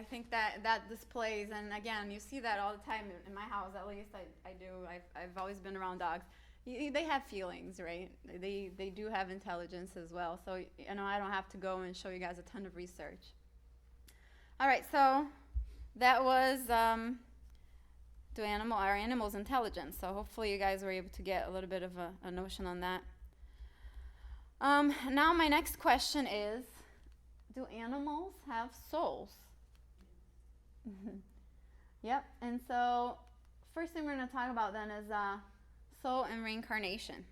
I think that displays, and again, you see that all the time in my house. At least I do. I've always been around dogs. They have feelings, right? They do have intelligence as well. So I don't have to go and show you guys a ton of research. All right, so that was are animals intelligent? So hopefully you guys were able to get a little bit of a notion on that. Now my next question is, do animals have souls? Yep, and so first thing we're going to talk about then is soul and reincarnation.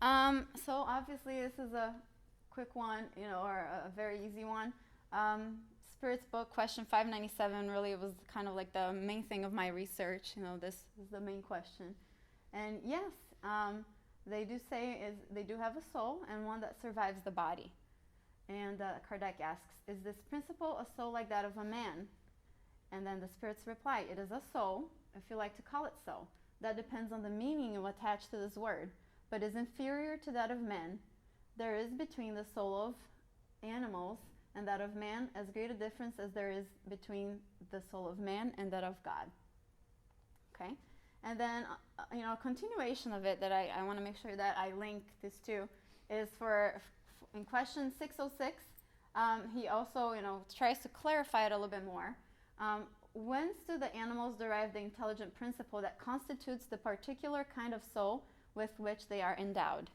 So obviously this is a quick one, or a very easy one. Spirit's book, question 597, really it was kind of like the main thing of my research. This is the main question. And yes, they do say they do have a soul and one that survives the body. And Kardec asks, is this principle a soul like that of a man? And then the spirits reply, it is a soul, if you like to call it so. That depends on the meaning you attach to this word, but is inferior to that of men. There is between the soul of animals and that of man as great a difference as there is between the soul of man and that of God. Okay? And then, a continuation of it that I want to make sure that I link this to is in question 606, he also, tries to clarify it a little bit more. Whence do the animals derive the intelligent principle that constitutes the particular kind of soul with which they are endowed?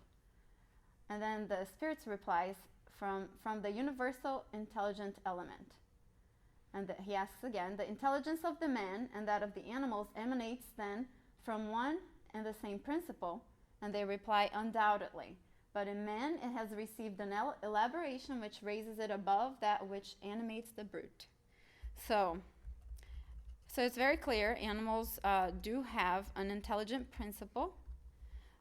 And then the spirits replies, from the universal intelligent element. And he asks again, the intelligence of the man and that of the animals emanates then from one and the same principle? And they reply, undoubtedly. But in man it has received an elaboration which raises it above that which animates the brute. So it's very clear, animals do have an intelligent principle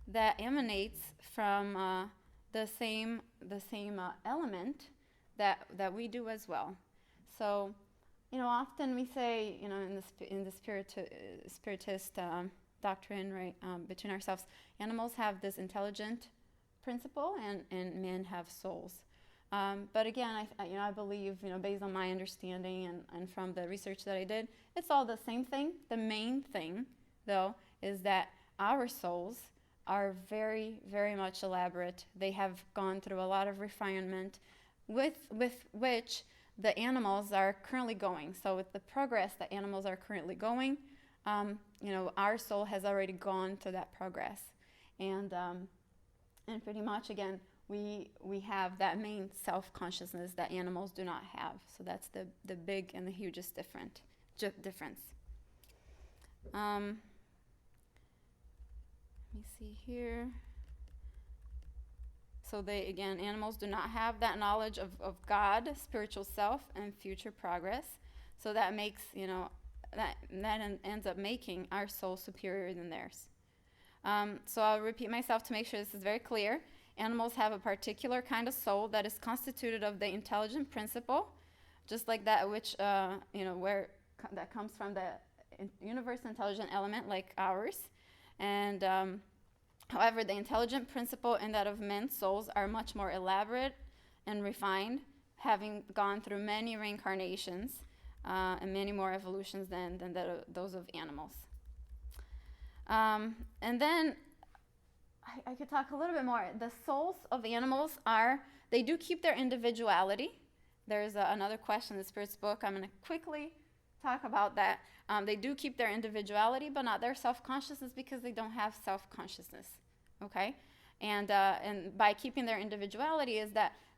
that emanates from the same element that we do as well. So, often we say, in the spiritist doctrine, right, between ourselves, animals have this intelligent principle and men have souls. But again, I believe, based on my understanding and from the research that I did, it's all the same thing. The main thing, though, is that our souls are very, very much elaborate. They have gone through a lot of refinement with which the animals are currently going. So with the progress that animals are currently going, our soul has already gone through that progress. And pretty much, again, we have that main self-consciousness that animals do not have. So that's the big and the hugest difference. Let me see here. So animals do not have that knowledge of God, spiritual self, and future progress. So that makes, that ends up making our soul superior than theirs. So I'll repeat myself to make sure this is very clear. Animals have a particular kind of soul that is constituted of the intelligent principle, just like that which, that comes from the universal intelligent element like ours. And however, the intelligent principle and that of men's souls are much more elaborate and refined, having gone through many reincarnations and many more evolutions than those of animals. And then I could talk a little bit more. The souls of animals they do keep their individuality. There's another question in the Spirit's book. I'm going to quickly talk about that. They do keep their individuality, but not their self-consciousness, because they don't have self-consciousness. Okay? And by keeping their individuality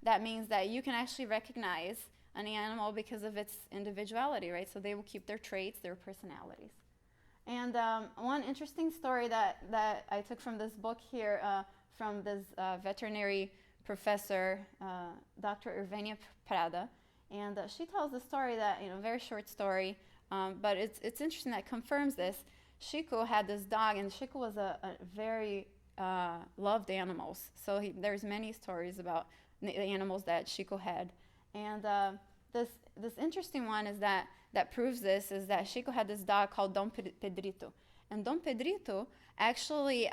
that means that you can actually recognize an animal because of its individuality, right? So they will keep their traits, their personalities. And one interesting story that I took from this book here, from this veterinary professor, Dr. Irvenia Prada, and she tells the story that, very short story, but it's interesting that confirms this. Chico had this dog, and Chico was a very loved animals. So there's many stories about the animals that Chico had. And this interesting one is that proves this is that Chico had this dog called Dom Pedrito. And Dom Pedrito actually,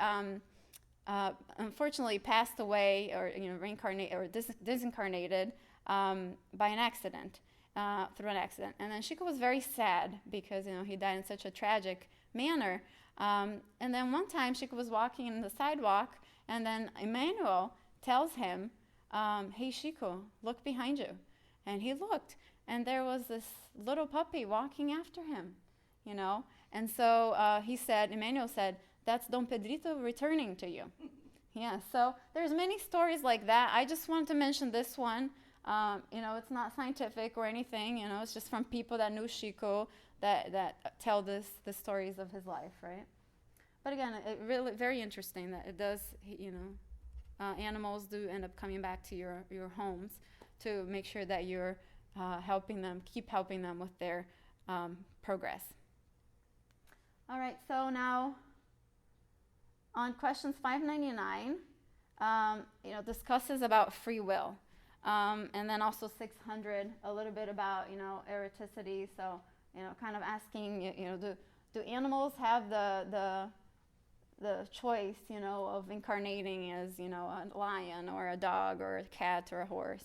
unfortunately, passed away or reincarnated or disincarnated by an accident. through an accident. And then Chico was very sad because, he died in such a tragic manner. And then one time Chico was walking in the sidewalk, and then Emmanuel tells him, hey, Chico, look behind you. And he looked, and there was this little puppy walking after him, And so Emmanuel said, that's Don Pedrito returning to you. Yeah, so there's many stories like that. I just wanted to mention this one. It's not scientific or anything. It's just from people that knew Chico that tell the stories of his life, right? But again, it really very interesting that it does, animals do end up coming back to your homes to make sure that you're keep helping them with their progress. All right, so now on questions 599, discusses about free will. And then also 600, a little bit about, eroticity. So, kind of asking, do animals have the choice, of incarnating as, a lion or a dog or a cat or a horse,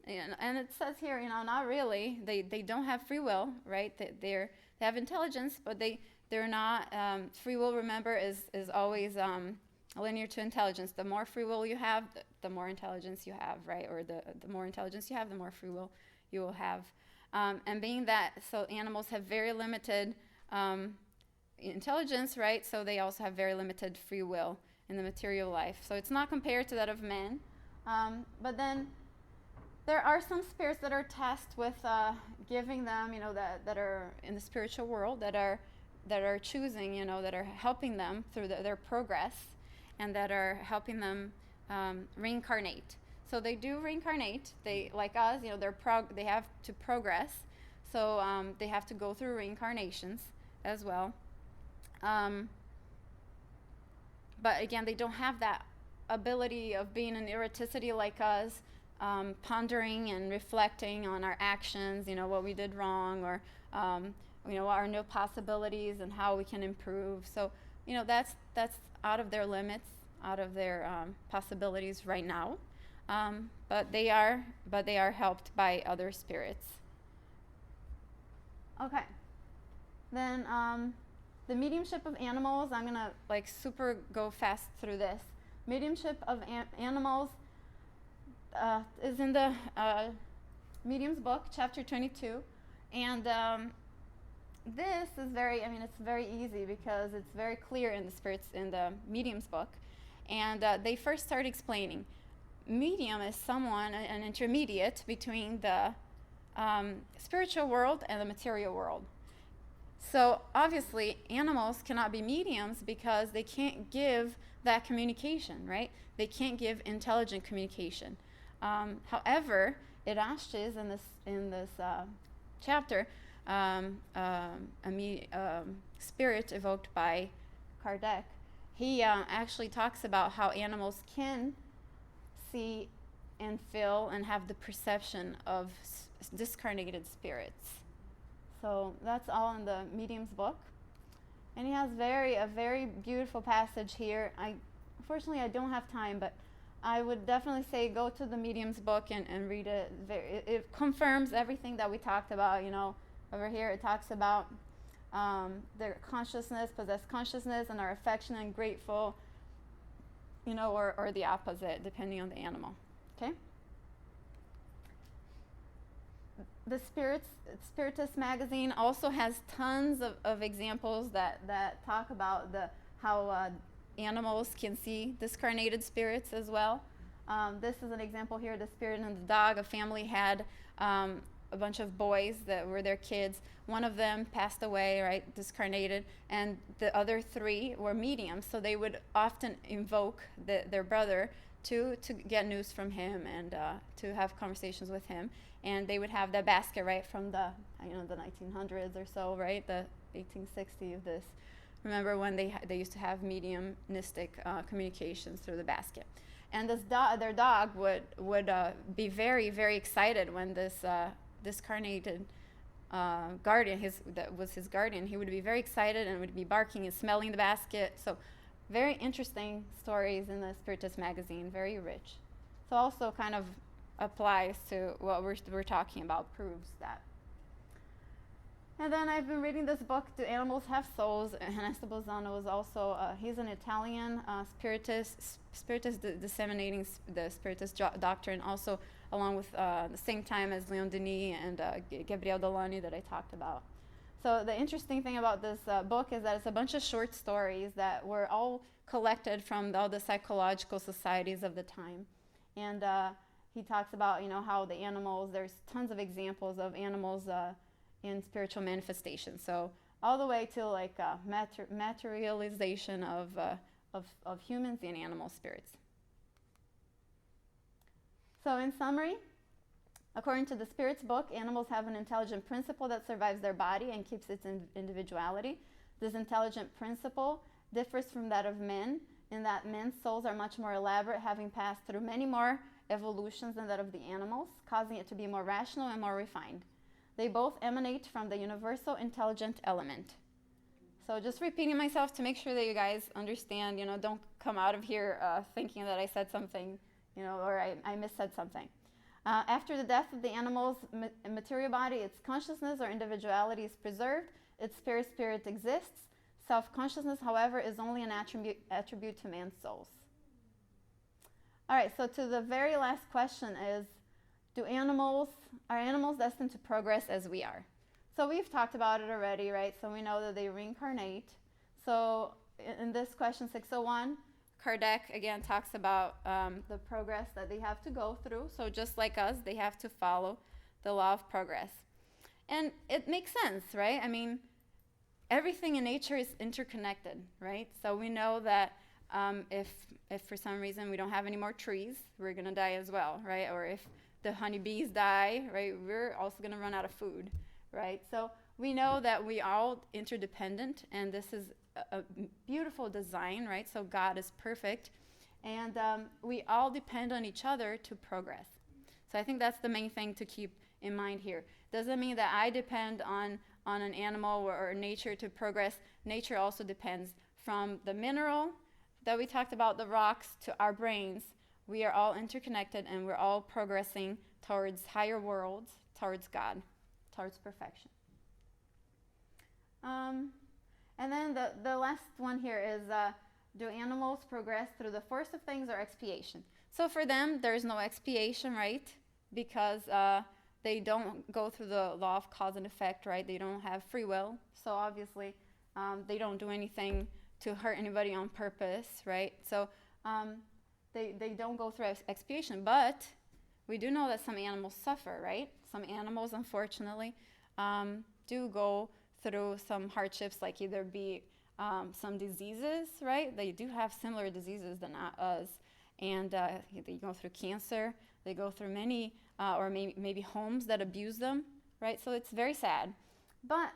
And it says here, not really. They don't have free will, right? They have intelligence, but they're not. Free will, remember, is always linear to intelligence. The more free will you have, the more intelligence you have, right? Or the more intelligence you have, the more free will you will have. And being that, so animals have very limited intelligence, right? So they also have very limited free will in the material life. So it's not compared to that of men. But then there are some spirits that are tasked with giving them, that are in the spiritual world, that are choosing, that are helping them through their progress, and that are helping them reincarnate. So they do reincarnate. They, like us, they have to progress. So they have to go through reincarnations as well. But again, they don't have that ability of being in eroticity like us, pondering and reflecting on our actions, what we did wrong, or our new possibilities and how we can improve. So, that's out of their limits, out of their possibilities right now. But they are helped by other spirits. Okay. Then the mediumship of animals, I'm gonna super go fast through this. Mediumship of animals is in the Medium's book, chapter 22, and this is it's very easy because it's very clear in the Medium's book, and they first start explaining. Medium is someone, an intermediate between the spiritual world and the material world. So obviously, animals cannot be mediums because they can't give that communication, right? They can't give intelligent communication. However, Erastes in this chapter, spirit evoked by Kardec, he actually talks about how animals can see and feel and have the perception of discarnated spirits. So that's all in the Medium's book. And he has a very beautiful passage here. Unfortunately, I don't have time, but I would definitely say go to the Medium's book and read it. It confirms everything that we talked about. Over here it talks about their consciousness, possessed consciousness, and are affectionate and grateful, or the opposite, depending on the animal. Okay? The Spiritism magazine also has tons of examples that talk about how animals can see discarnated spirits as well. This is an example here, the spirit and the dog. A family had a bunch of boys that were their kids. One of them passed away, right, discarnated, and the other three were mediums. So they would often invoke their brother to get news from him and to have conversations with him. And they would have that basket, right, from the 1900s or so, right, the 1860 of this. Remember when they used to have mediumistic communications through the basket. And their dog would be very, very excited when this discarnated guardian, that was his guardian, he would be very excited and would be barking and smelling the basket. So very interesting stories in the Spiritism magazine, very rich. So also kind of applies to what we're talking about, proves that. And then I've been reading this book, Do Animals Have Souls? And Ernesto Bolzano was also, he's an Italian spiritist disseminating the spiritist doctrine, also along with the same time as Leon Denis and Gabrielle Delany that I talked about. So the interesting thing about this book is that it's a bunch of short stories that were all collected from all the psychological societies of the time. And he talks about, how the animals, there's tons of examples of animals in spiritual manifestation. So all the way to like materialization of humans and animal spirits. So in summary, according to the Spirit's book, animals have an intelligent principle that survives their body and keeps its individuality. This intelligent principle differs from that of men in that men's souls are much more elaborate, having passed through many more evolutions than that of the animals, causing it to be more rational and more refined. They both emanate from the universal intelligent element. So just repeating myself to make sure that you guys understand, don't come out of here thinking that I said something, or I missaid something. After the death of the animal's material body, its consciousness or individuality is preserved, its spirit exists. Self-consciousness, however, is only an attribute to man's souls. All right, so to the very last question is, are animals destined to progress as we are? So we've talked about it already, right? So we know that they reincarnate. So in this question 601, Kardec again talks about the progress that they have to go through. So just like us, they have to follow the law of progress. And it makes sense, right? I mean, everything in nature is interconnected, right? So we know that if for some reason we don't have any more trees, we're going to die as well, right? Or if the honeybees die, right, we're also going to run out of food, right? So we know that we are all interdependent, and this is a beautiful design, right? So God is perfect, and we all depend on each other to progress. So I think that's the main thing to keep in mind here. Doesn't mean that I depend on an animal or nature to progress. Nature also depends from the mineral that we talked about, the rocks, to our brains. We are all interconnected, and we're all progressing towards higher worlds, towards God, towards perfection. And then the last one here is, do animals progress through the force of things or expiation? So for them, there's no expiation, right? Because they don't go through the law of cause and effect, right? They don't have free will. So obviously, they don't do anything to hurt anybody on purpose, right? So they don't go through expiation. But we do know that some animals suffer, right? Some animals, unfortunately, do go through some hardships, like either be some diseases, right? They do have similar diseases than us. And they go through cancer. They go through many, or maybe homes that abuse them, right? So it's very sad. But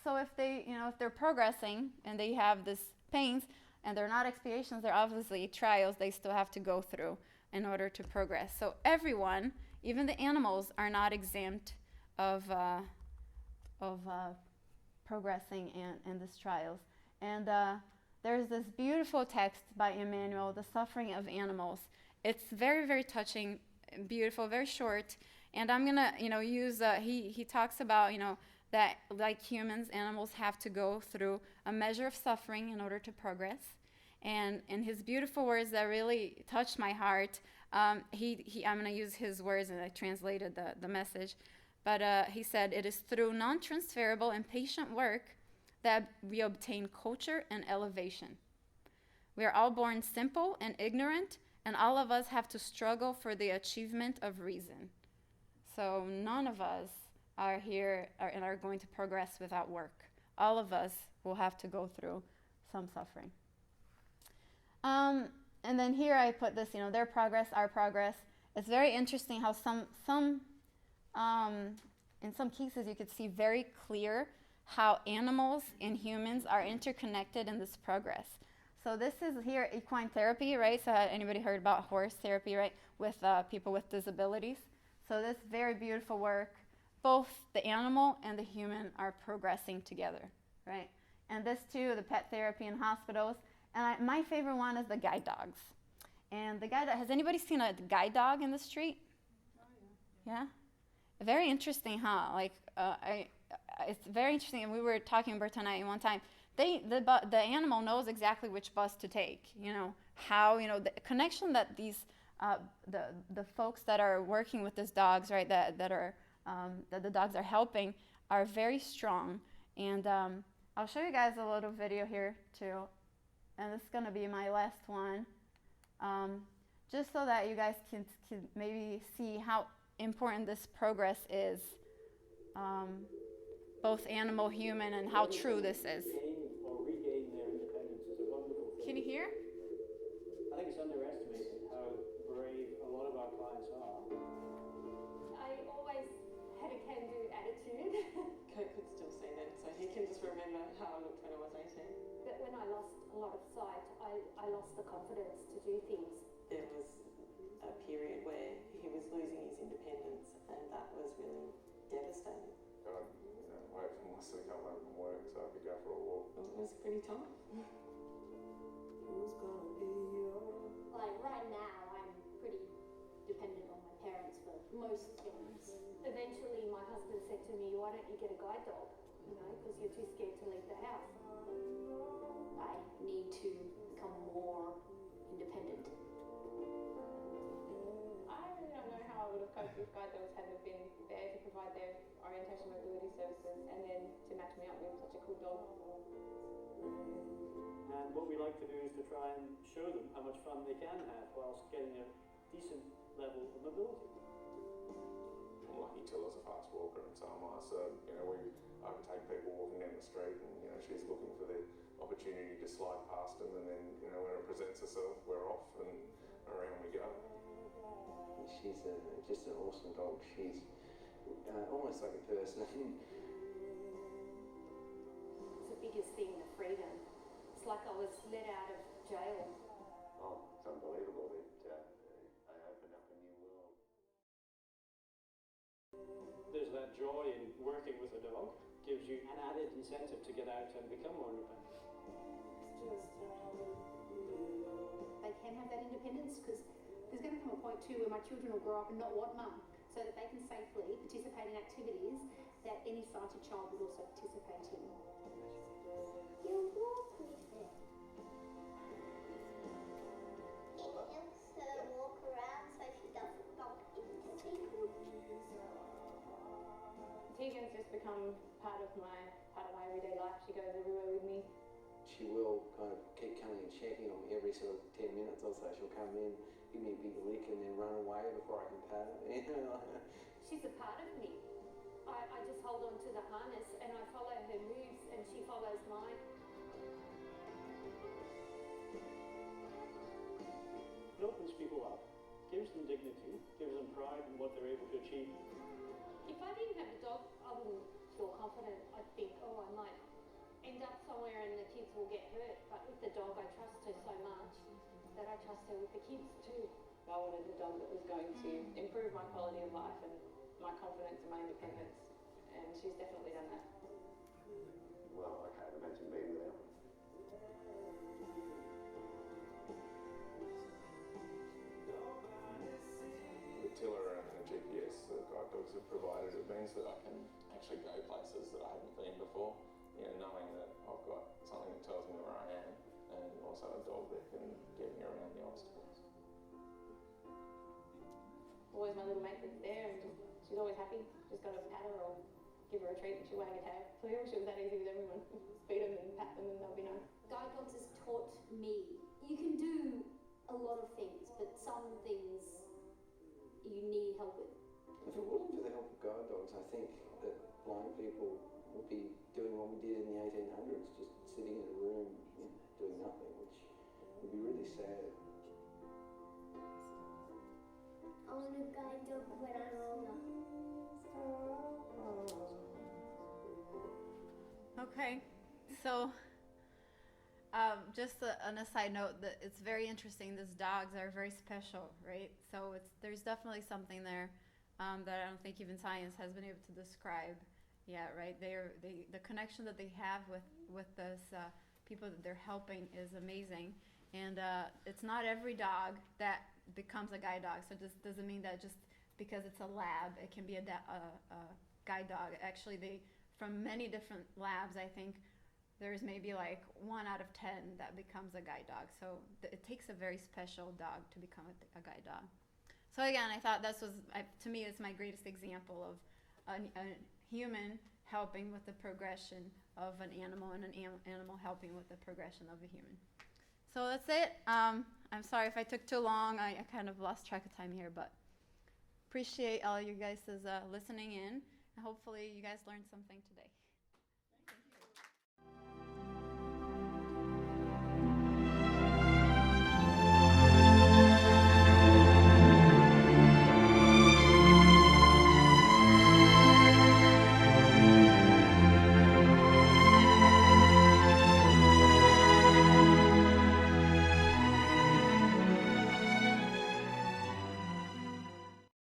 so if they're progressing and they have this pains and they're not expiations, they're obviously trials they still have to go through in order to progress. So everyone, even the animals, are not exempt of progressing in these trials. And there's this beautiful text by Emmanuel, The Suffering of Animals. It's very, very touching, beautiful, very short. And I'm going to, use, he talks about, that like humans, animals have to go through a measure of suffering in order to progress. And in his beautiful words that really touched my heart, I'm going to use his words, and I translated the message. But he said, it is through non-transferable and patient work that we obtain culture and elevation. We are all born simple and ignorant, and all of us have to struggle for the achievement of reason. So none of us are here and are going to progress without work. All of us will have to go through some suffering. And then here I put this, their progress, our progress. It's very interesting how in some cases you could see very clear how animals and humans are interconnected in this progress. So this is here equine therapy, right? So anybody heard about horse therapy, right? With people with disabilities. So this very beautiful work, both the animal and the human are progressing together, right? And this too, the pet therapy in hospitals. And my favorite one is the guide dogs. And the guide dog, has anybody seen a guide dog in the street? Yeah. Very interesting, huh? Like, it's very interesting. And we were talking, Berta and I, one time. The animal knows exactly which bus to take. You know how, you know, the connection that these the folks that are working with these dogs, right? That the dogs are helping are very strong. And I'll show you guys a little video here too. And this is gonna be my last one. Just so that you guys can maybe see how important this progress is, both animal, human, and how true this is. Regain their independence is a wonderful thing. Can you hear? I think it's underestimated how brave a lot of our clients are. I always had a can-do attitude. Kurt could still see that, so he can just remember how I looked when I was 18. But when I lost a lot of sight, I lost the confidence to do things. There was a period where he was losing his independence, and that was really devastating. I, wait for my son to come home from work so I could go for a walk. It was pretty tough. Like right now, I'm pretty dependent on my parents for most things. Eventually, my husband said to me, "Why don't you get a guide dog? You know, because you're too scared to leave the house." I need to become more independent. I really don't know how I would have coped if guide dogs hadn't been there to provide their orientation mobility services and then to match me up with such a cool dog. And what we like to do is to try and show them how much fun they can have whilst getting a decent level of mobility. I'm lucky Tilla's a fast walker and so am I, so we overtake people walking down the street and she's looking for the opportunity to slide past them, and then when it presents herself we're off and around we go. She's just an awesome dog. She's almost like a person. It's the biggest thing, the freedom. It's like I was let out of jail. Oh, it's unbelievable that they opened up a new world. There's that joy in working with a dog. Gives you an added incentive to get out and become more independent. They can have that independence, because there's going to come a point too where my children will grow up and not want mum, so that they can safely participate in activities that any sighted child would also participate in. You walk with her. It helps her walk around so she doesn't bump into people. Tegan's just become part of my everyday life. She goes everywhere with me. She will kind of keep coming and checking on me every sort of 10 minutes or so. She'll come in, give me a big lick, and then run away before I can pat her. She's a part of me. I just hold on to the harness and I follow her moves and she follows mine. It opens people up, gives them dignity, gives them pride in what they're able to achieve. If I didn't have a dog, I wouldn't feel confident. I'd think, I might end up somewhere and the kids will get hurt. But with the dog, I trust her so much that I trust her with the kids too. I wanted a dog that was going to improve my quality of life and my confidence and my independence, and she's definitely done that. Well, I can't imagine being without them. With Tiller and the GPS that guide dogs have provided, it means that I can actually go places that I haven't been before, knowing that I've got something that tells me where I am, and also a dog that can get me around the obstacles. Always my little mate that's there, and she's always happy. Just got to pat her or give her a treat and she'll wag her tail. So I wish it was that easy with everyone. Feed them and pat them and they'll be nice. Guide dogs has taught me you can do a lot of things, but some things you need help with. If it wasn't for the help of guide dogs, I think that blind people would be doing what we did in the 1800s, just sitting in a room doing nothing, which would be really sad. I want a guide dog when I'm older. Okay, so just on a side note, that it's very interesting. These dogs are very special, right? So there's definitely something there that I don't think even science has been able to describe yet, right? The connection that they have with those people that they're helping is amazing, and it's not every dog that becomes a guide dog. So this doesn't mean that just because it's a lab. It can be a guide dog. Actually, from many different labs, I think there's maybe like 1 out of 10 that becomes a guide dog. So it takes a very special dog to become a guide dog. So again, I thought this was, to me, it's my greatest example of a human helping with the progression of an animal, and an animal helping with the progression of a human. So that's it. I'm sorry if I took too long. I kind of lost track of time here, but appreciate all you guys listening in, and hopefully you guys learned something today.